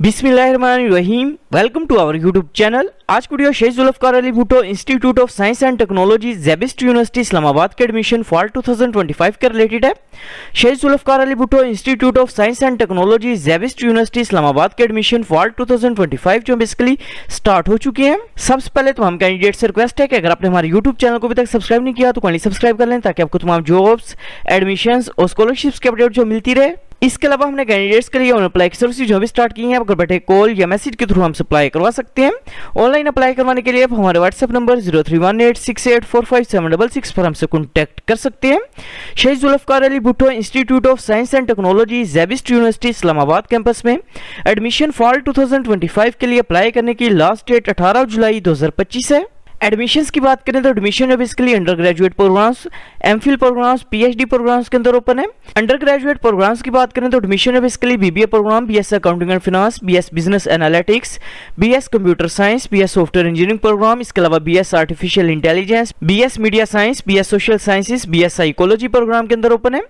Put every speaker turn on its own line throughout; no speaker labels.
बिस्मिल्लाहिर्रहमानिर्रहीम। Welcome to our YouTube channel. आज की video Sheikh Zulfikar Ali Bhutto institute of science and technology ZABIST university Islamabad के एडमिशन फॉल 2025 के रिलेटेड है। Sheikh Zulfikar Ali Bhutto institute of science and technology ZABIST university Islamabad के एडमिशन फॉल 2025 जो बेसिकली स्टार्ट हो चुके हैं। सबसे पहले तमाम कैंडिडेट से रिक्वेस्ट है कि अगर आपने हमारे यूट्यूब चैनल को अभी तक सब्सक्राइब नहीं किया तो काइंडली सब्सक्राइब कर लें ताकि आपको तमाम जॉब्स, एडमिशंस और स्कॉलरशिप्स के अपडेट जो मिलती रहे। इसके अलावा हमने कैंडिडेट्स के लिए ऑन अप्लाई की सर्विस जो भी स्टार्ट की है, आप घर बैठे कॉल या मैसेज के थ्रू हमसे अप्लाई करवा सकते हैं। ऑनलाइन अप्लाई करवाने के लिए आप हमारे व्हाट्सएप नंबर 0318684576 पर हमसे कॉन्टैक्ट कर सकते हैं। Sheikh Zulfikar Ali Bhutto institute of science and technology ZABIST university Islamabad campus में एडमिशन फॉल 2025 के लिए अप्लाई करने की लास्ट डेट 18 जुलाई 2025 है। एडमिशंस की बात करें तो admission basically undergraduate programs, MPhil programs, PhD programs के अंदर ओपन है। अंडर ग्रेजुएट प्रोग्राम्स की बात करें तो admission basically BBA program, BS accounting and finance, BS business analytics, BS computer science, BS software engineering program, इसके अलावा BS artificial intelligence, BS media science, BS social sciences, BS psychology program के अंदर open है।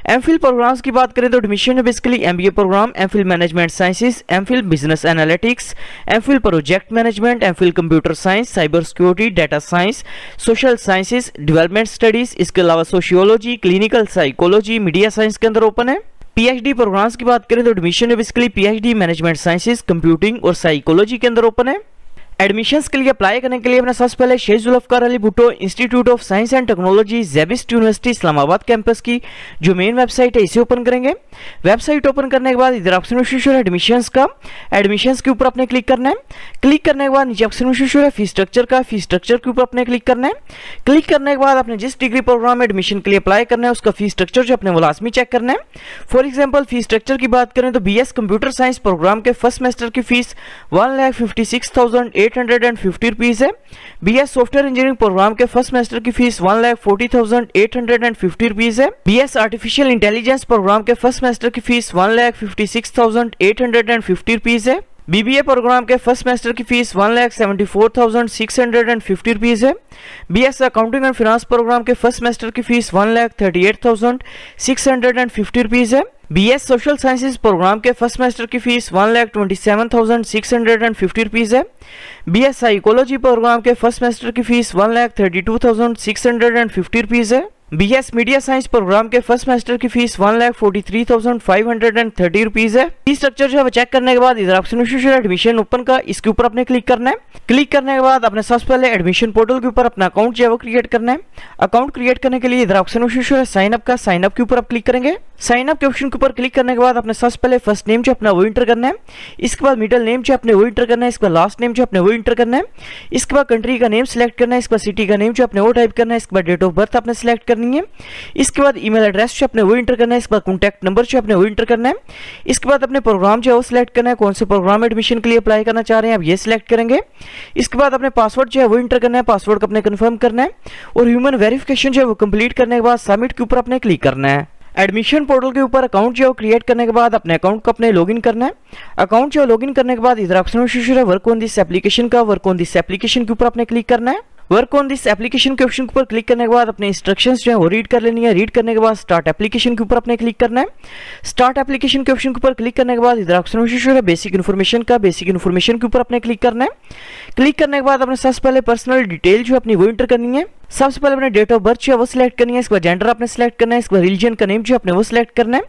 MPhil programmes की बात करें तो admission basically MBA program, MPhil management sciences, MPhil business analytics, MPhil project management, MPhil computer science, cyber security, data science, social sciences, development studies, इसके अलावा sociology, clinical psychology, media science के अंदर open है। PhD programmes की बात करें तो admission basically PhD management sciences, computing और साइकोलॉजी के अंदर ओपन है। एडमिशंस के लिए अप्लाई करने के लिए अपना सबसे पहले Sheikh Zulfikar Ali Bhutto institute of science and technology ZABIST university Islamabad campus की जो मेन वेबसाइट है इसे ओपन करेंगे। वेबसाइट ओपन करने के बाद इधर ऑप्शन है एडमिशंस का, एडमिशंस के ऊपर आपने क्लिक करना है। क्लिक करने के बाद नीचे ऑप्शन है फी स्ट्रक्चर का, फी स्ट्रक्चर के ऊपर आपने क्लिक करना है। क्लिक करने के बाद आपने जिस डिग्री प्रोग्राम में एडमिशन के लिए अप्लाई करना है उसका फी स्ट्रक्चर जो अपने वो लाजमी चेक करना है। फॉर एग्जाम्पल फी स्ट्रक्चर की बात करें तो बीएस कंप्यूटर साइंस प्रोग्राम के फर्स्ट सेमेस्टर की फीस 1,56,850 रुपीज है। बीएस सॉफ्टवेयर इंजीनियरिंग प्रोग्राम के फर्स्ट सेमेस्टर की फीस 1,40,850 रुपीज है। बीएस आर्टिफिशियल इंटेलिजेंस प्रोग्राम के फर्स्ट सेमेस्टर की फीस 1,56,850 रुपीज है। बीबीए प्रोग्राम के फर्स्ट सेमेस्टर की फीस 1,74,650 रुपीज है। BS accounting and finance programme के फर्स्ट सेमेस्टर की फीस 1,38,650 रुपीज है। बीएस सोशल साइंसेज प्रोग्राम के फर्स्ट सेमेस्टर की फीस 1,27,650 रुपीज है। बीएस साइकोलॉजी प्रोग्राम के फर्स्ट सेमेस्टर की फीस 1,32,650 रुपीज है। बीएस मीडिया साइंस प्रोग्राम के फर्स्ट सेमेस्टर की फीस 1,43,530 रुपीज है। फी स्ट्रक्चर जो है चेक करने के बाद इधर ऑप्शन है एडमिशन ओपन का, इसके ऊपर आपने क्लिक करना है। क्लिक करने के बाद अपने सबसे पहले एडमिशन पोर्टल के ऊपर अपना अकाउंट जो है वो क्रिएट करना है। अकाउंट क्रिएट करने के लिए इधर ऑप्शन है साइन अप का, साइन अप के ऊपर आप क्लिक करेंगे। साइन अप के ऑप्शन के ऊपर क्लिक करने के बाद अपने सबसे पहले फर्स्ट नेम जो अपना वो इंटर करना है, इसके बाद मिडिल नेम जो अपने वो इंटर करना है, इसके बाद लास्ट नेम जो अपने वो इंटर करना है, इसके बाद कंट्री का नेम सिलेक्ट करना है, इसके बाद सिटी का नेम जो अपने वो टाइप करना है, इसके बाद डेट ऑफ बर्थ आपने सिलेक्ट करनी है, इसके बाद ईमेल एड्रेस जो अपने वो इंटर करना है, इसके बाद कॉन्टैक्ट नंबर जो अपने वो इंटर करना है, इसके बाद अपने प्रोग्राम जो है वो सिलेक्ट करना है, कौन से प्रोग्राम एडमिशन के लिए अप्लाई करना चाह रहे हैं आप ये सिलेक्ट करेंगे। इसके बाद अपने पासवर्ड जो है वो इंटर करना है, पासवर्ड को अपने कंफर्म करना है और ह्यूमन वेरिफिकेशन जो है वो कंप्लीट करने के बाद सबमिट के ऊपर अपने क्लिक करना है। एडमिशन पोर्टल के ऊपर अकाउंट जो क्रिएट करने के बाद अपने अकाउंट को अपने लॉगिन करना है। अकाउंट जो लॉगिन करने के बाद इधर ऑप्शन है वर्क ऑन दिस एप्लीकेशन का, वर्क ऑन दिस एप्लीकेशन के ऊपर अपने क्लिक करना है। वर्क ऑन दिस एप्लीकेशन के ऑप्शन के ऊपर क्लिक करने के बाद अपने इंस्ट्रक्शंस जो है वो रीड कर लेनी है। रीड करने के बाद स्टार्ट एप्लीकेशन के ऊपर अपने क्लिक करना है। स्टार्ट एप्लीकेशन के ऑप्शन के ऊपर क्लिक करने के बाद इधर ऑप्शन है बेसिक इन्फॉर्मेशन का, बेसिक इन्फॉर्मेशन के ऊपर अपने क्लिक करना है। क्लिक करने के बाद अपने सबसे पहले पर्सनल डिटेल जो अपनी वो इंटर करनी है। सबसे पहले अपने डेट ऑफ बर्थ जो है वो सिलेक्ट करनी है, इसके बाद जेंडर आपने सिलेक्ट करना है, इसके बाद रिलीजन का नेम जो अपने वो सिलेक्ट करना है,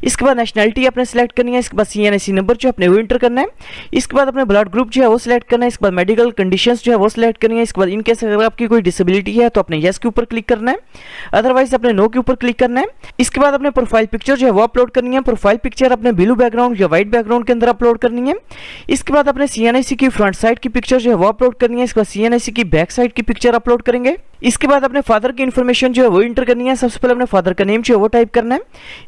इसके बाद नेशनलिटी आपने सिलेक्ट करनी है, इसके बाद सीएनआईसी नंबर जो अपने वो इंटर करना है, इसके बाद अपने ब्लड ग्रुप जो है वो सिलेक्ट करना है, इसके बाद मेडिकल कंडीशंस जो है वो सिलेक्ट करनी है, इसके बाद इनकेस अगर आपकी कोई डिसेबिलिटी है तो अपने यस के ऊपर क्लिक करना है, अदरवाइज अपने नो के ऊपर क्लिक करना है। इसके बाद अपने प्रोफाइल पिक्चर जो है वो अपलोड करनी है। प्रोफाइल पिक्चर अपने ब्लू बैकग्राउंड या व्हाइट बैकग्राउंड के अंदर अपलोड करनी है। इसके बाद अपने सीएनआईसी की फ्रंट साइड की पिक्चर जो है वो अपलोड करनी है, इसके बाद सीएनआईसी की बैक साइड की पिक्चर अपलोड करेंगे। इसके बाद अपने फादर की इन्फॉर्मेशन जो है वो इंटर करनी है। सबसे पहले अपने फादर का नेम जो है वो टाइप करना है,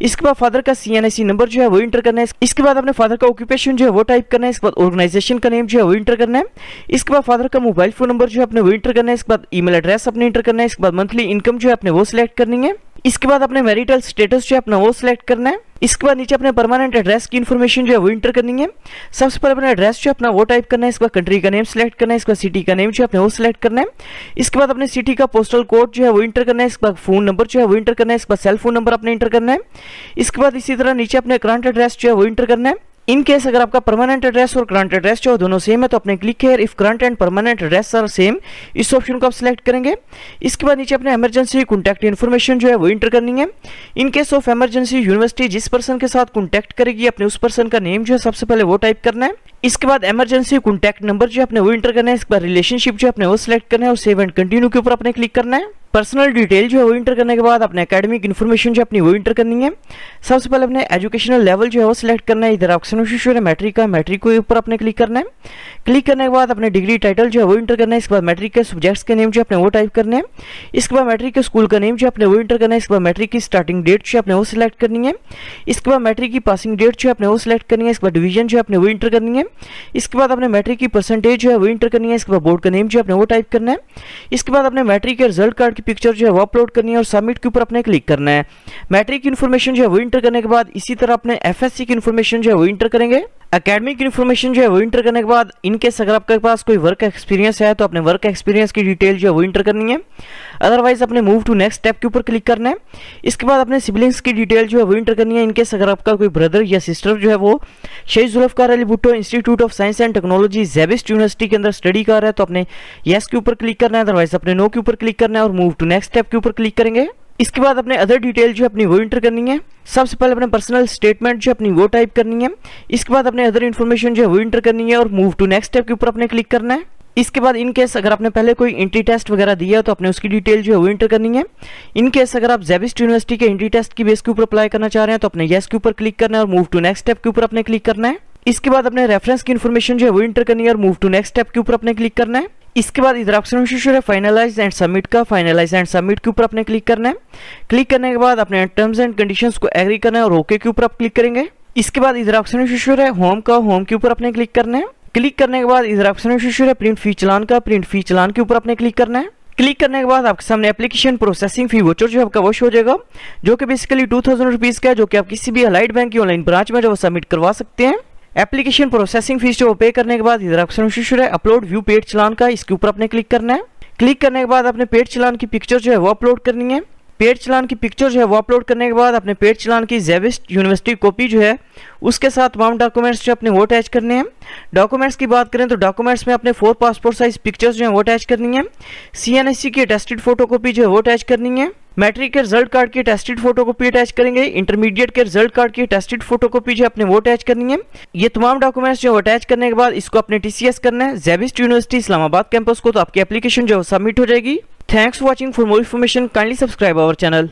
इसके बाद फादर का सीएनआईसी नंबर जो है वो इंटर करना है, इसके बाद अपने फादर का ऑक्यूपेशन जो है वो टाइप करना है, इसके बाद ऑर्गेनाइजेशन का नेम जो है वो इंटर करना है, इसके बाद फादर का मोबाइल फोन नंबर जो है अपने वो इंटर करना है, इसके बाद ईमेल एड्रेस अपने इंटर करना है, इसके बाद मंथली इनकम जो है अपने वो सिलेक्ट करनी है, इसके बाद अपने मैरिटल स्टेटस जो है अपना वो सिलेक्ट करना है, इसके बाद नीचे अपने परमानेंट एड्रेस की इन्फॉर्मेशन जो है वो इंटर करनी है। सबसे पहले अपना एड्रेस जो अपना वो टाइप करना है, इसके बाद कंट्री का नेम सिलेक्ट करना है, इसके बाद सिटी का नेम जो अपने वो सिलेक्ट करना है, इसके बाद अपने सिटी का पोस्टल कोड जो है वो इंटर करना है, इसके बाद फोन नंबर जो है वो इंटर करना है, इसके बाद सेल फोन नंबर अपने इंटर करना है, इसके बाद इसी तरह नीचे अपने करंट एड्रेस जो है वो इंटर करना है। इन केस अगर आपका परमानेंट एड्रेस और करंट एड्रेस जो दोनों सेम है तो अपने click here if current and permanent address are same, इस ऑप्शन को आप सिलेक्ट करेंगे। इसके बाद नीचे अपने इमरजेंसी कॉन्टैक्ट इन्फॉर्मेशन जो है वो इंटर करनी है। In case of emergency university जिस पर्सन के साथ कॉन्टैक्ट करेगी अपने उस पर्सन का नेम जो है सबसे पहले वो टाइप करना है। इसके बाद इमरजेंसी कॉन्टैक्ट नंबर जो अपने वो इंटर करना है। इसके बाद रिलेशनशिप जो अपने वो सिलेक्ट करना है और सेव एंड कंटिन्यू के ऊपर अपने क्लिक करना है। पर्सनल डिटेल जो है वो इंटर करने के बाद अपने एकेडमिक इन्फॉर्मेशन जो अपनी वो इंटर करनी है। सबसे पहले अपने एजुकेशनल लेवल जो है वो सिलेक्ट करना है। इधर ऑप्शन है मैट्रिक का, मैट्रिक के ऊपर अपने क्लिक करना है। क्लिक करने के बाद अपने डिग्री टाइटल जो है वो इंटर करना है। इसके बाद मैट्रिक के सब्जेक्ट्स के नेम जो अपने वो टाइप करने हैं। इसके बाद मैट्रिक के स्कूल का नेम जो अपने वो इंटर करना है। इसके बाद मैट्रिक की स्टार्टिंग डेट जो अपने वो सिलेक्ट करनी है। इसके बाद मैट्रिक की पासिंग डेट जो अपने वो सिलेक्ट करनी है। इसके बाद डिवीजन जो अपने वो इंटर करनी है। इसके बाद अपने मैट्रिक की परसेंटेज जो है वो इंटर करनी है। इसके बाद बोर्ड का नेम जो अपने वो टाइप करना है। इसके बाद अपने मैट्रिक के रिजल्ट कार्ड की पिक्चर जो है वो अपलोड करनी है और सबमिट के ऊपर अपने क्लिक करना है। मैट्रिक की इन्फॉर्मेशन जो है वो इंटर करने के बाद इसी तरह अपने एफएससी की इन्फॉर्मेशन जो है वो इंटर करेंगे। एकेडमिक इन्फॉर्मेशन जो है वो इंटर करने के बाद इनकेस अगर आपके पास कोई वर्क एक्सपीरियंस है तो अपने वर्क एक्सपीरियंस की डिटेल जो है वो इंटर करनी है। अदरवाइज अपने मूव टू नेक्स्ट स्टेप के ऊपर क्लिक करना है। इसके बाद अपने सिबलिंग्स की डिटेल जो है वो इंटर करनी है। इनकेस अगर आपका कोई ब्रदर या सिस्टर जो है वो Shaheed Zulfikar Ali Bhutto institute of science and technology ZABIST university के अंदर स्टडी कर रहा है तो अपने यस के ऊपर क्लिक करना है। अदरवाइज अपने नो के ऊपर क्लिक करना है और मूव टू नेक्स्ट स्टेप के ऊपर क्लिक करेंगे। इसके बाद अपने अदर डिटेल जो अपनी वो इंटर करनी है। सबसे पहले अपने पर्सनल स्टेटमेंट जो अपनी वो टाइप करनी है। इसके बाद अपने अदर इन्फॉर्मेशन जो है वो इंटर करनी है और मूव टू नेक्स्ट स्टेप के ऊपर अपने क्लिक करना है। इसके बाद इन केस अगर आपने पहले कोई एंट्री टेस्ट वगैरह दिया है तो अपने उसकी डिटेल जो है वो इंटर करनी है। इन केस अगर आप जेबिस्ट यूनिवर्सिटी के एंट्री टेस्ट की बेस के ऊपर अप्लाई करना चाह रहे हैं तो अपने यस के ऊपर क्लिक करना है और मूव टू नेक्स्ट स्टेप के ऊपर अपने क्लिक करना है। इसके बाद अपने रेफरेंस की इन्फॉर्मेशन जो है वो इंटर करनी है और मूव टू नेक्स्ट स्टेप के ऊपर अपने क्लिक करना है। इसके बाद इधर ऑप्शन है फाइनलाइज एंड सबमिट का, फाइनलाइज एंड सबमिट के ऊपर अपने क्लिक करना है। क्लिक करने के बाद अपने टर्म्स एंड कंडीशंस को एग्री करना है और ओके के ऊपर आप क्लिक करेंगे। इसके बाद इधर ऑप्शन है होम का, होम के ऊपर अपने क्लिक करना है। क्लिक करने के बाद इधर ऑप्शन है प्रिंट फी चलान का, प्रिंट फी चलान के ऊपर अपने क्लिक करना है। क्लिक करने के बाद आपके सामने एप्लीकेशन प्रोसेसिंग फी वाउचर जो आपका वॉश हो जाएगा, जो कि बेसिकली 2000 रुपीज का है, जो कि आप किसी भी अलाइड बैंक की ऑनलाइन ब्रांच में जो सबमिट करवा सकते हैं। एप्लीकेशन प्रोसेसिंग फीस जो पे करने के बाद इधर ऑप्शन है अपलोड व्यू पेड चलान का, इसके ऊपर अपने क्लिक करना है। क्लिक करने के बाद अपने पेड चलान की पिक्चर जो है वो अपलोड करनी है। पेड चलान की पिक्चर जो है वो अपलोड करने के बाद अपने पेड चलान की जेबिस्ट यूनिवर्सिटी कॉपी जो है उसके साथ तमाम डॉक्यूमेंट्स जो अपने वो अटैच करने हैं। डॉक्यूमेंट्स की बात करें तो डॉक्यूमेंट्स में अपने 4 पासपोर्ट साइज पिक्चर्स जो है वो अटैच करनी है। CNSC की टेस्टेड फोटोकॉपी जो है वो अटैच करनी है। मैट्रिक के रिजल्ट कार्ड की टेस्टेड फोटोकॉपी अटैच करेंगे। इंटरमीडिएट के रिजल्ट कार्ड की टेस्टेड फोटोकॉपी जो अपने वो अटैच करनी है। ये तमाम डॉक्यूमेंट्स जो अटैच करने के बाद इसको अपने TCS करना है जेबिस्ट यूनिवर्सिटी इस्लामाबाद कैंपस को, तो आपकी एप्लीकेशन जो सबमिट हो जाएगी। Thanks for watching. For more information kindly subscribe our channel.